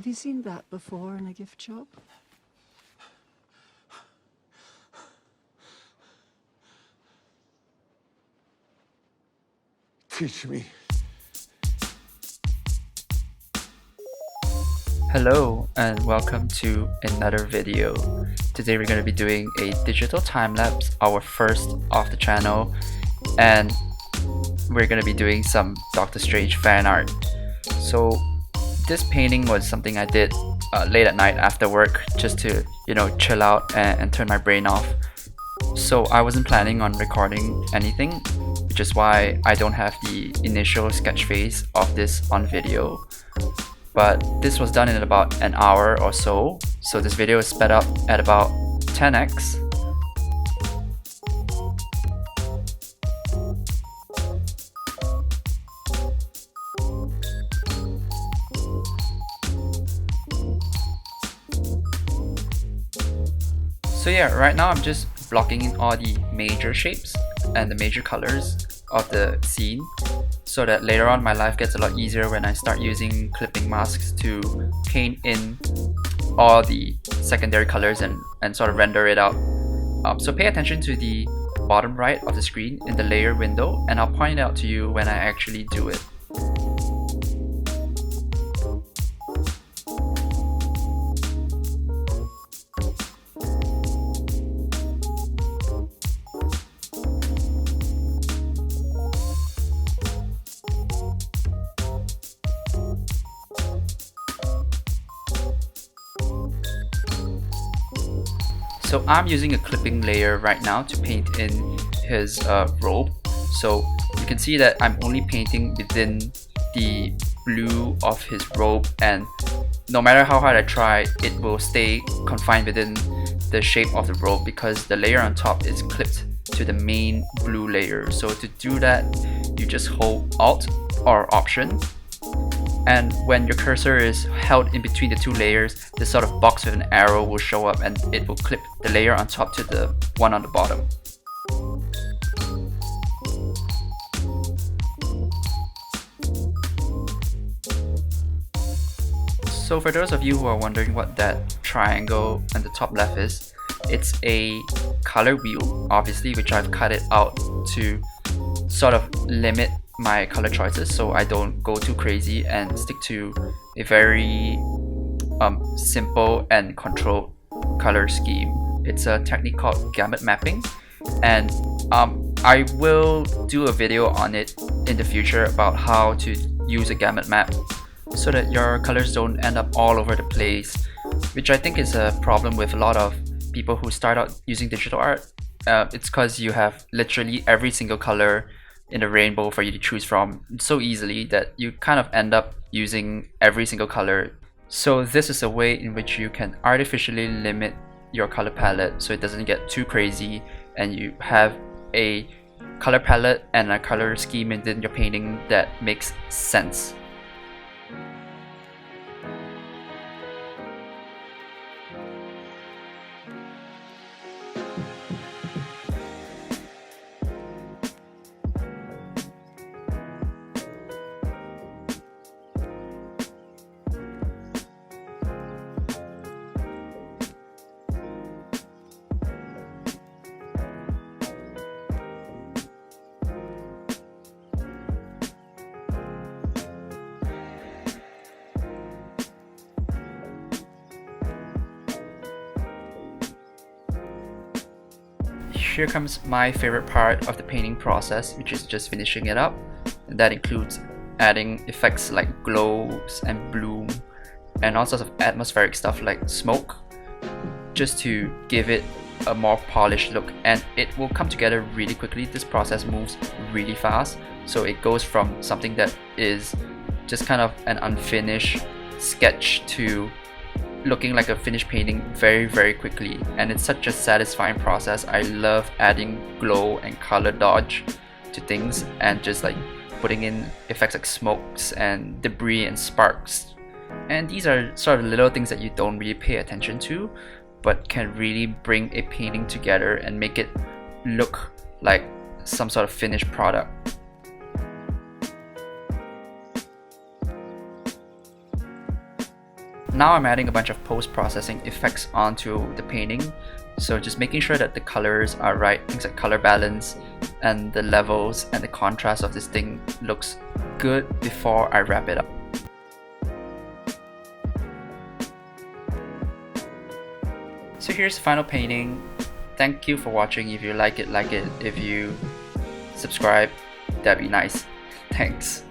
Have you seen that before in a gift shop? Teach me. Hello and welcome to another video. Today we're going to be doing a digital time-lapse, our first of the channel, and we're going to be doing some Doctor Strange fan art. So this painting was something I did late at night after work, just to chill out and turn my brain off. So I wasn't planning on recording anything, which is why I don't have the initial sketch phase of this on video. But this was done in about an hour or so this video is sped up at about 10x. So yeah, right now I'm just blocking in all the major shapes and the major colors of the scene, so that later on my life gets a lot easier when I start using clipping masks to paint in all the secondary colors and sort of render it out. So pay attention to the bottom right of the screen in the layer window, and I'll point it out to you when I actually do it. So I'm using a clipping layer right now to paint in his robe. So you can see that I'm only painting within the blue of his robe, and no matter how hard I try, it will stay confined within the shape of the robe because the layer on top is clipped to the main blue layer. So to do that, you just hold Alt or Option, and when your cursor is held in between the two layers, this sort of box with an arrow will show up and it will clip the layer on top to the one on the bottom. So for those of you who are wondering what that triangle on the top left is, it's a color wheel, obviously, which I've cut it out to sort of limit my color choices so I don't go too crazy and stick to a very simple and controlled color scheme. It's a technique called gamut mapping, and I will do a video on it in the future about how to use a gamut map so that your colors don't end up all over the place, which I think is a problem with a lot of people who start out using digital art. It's because you have literally every single color in the rainbow for you to choose from so easily that you kind of end up using every single color. So this is a way in which you can artificially limit your color palette so it doesn't get too crazy, and you have a color palette and a color scheme within your painting that makes sense. Here comes my favorite part of the painting process, which is just finishing it up, and that includes adding effects like glows and bloom and all sorts of atmospheric stuff like smoke, just to give it a more polished look, and it will come together really quickly. This process moves really fast, so it goes from something that is just kind of an unfinished sketch to looking like a finished painting very quickly, and it's such a satisfying process. I love adding glow and color dodge to things and just like putting in effects like smokes and debris and sparks, and these are sort of little things that you don't really pay attention to but can really bring a painting together and make it look like some sort of finished product. Now I'm adding a bunch of post-processing effects onto the painting. So just making sure that the colors are right, things like color balance and the levels and the contrast of this thing looks good before I wrap it up. So here's the final painting. Thank you for watching. If you like it, like it. If you subscribe, that'd be nice. Thanks.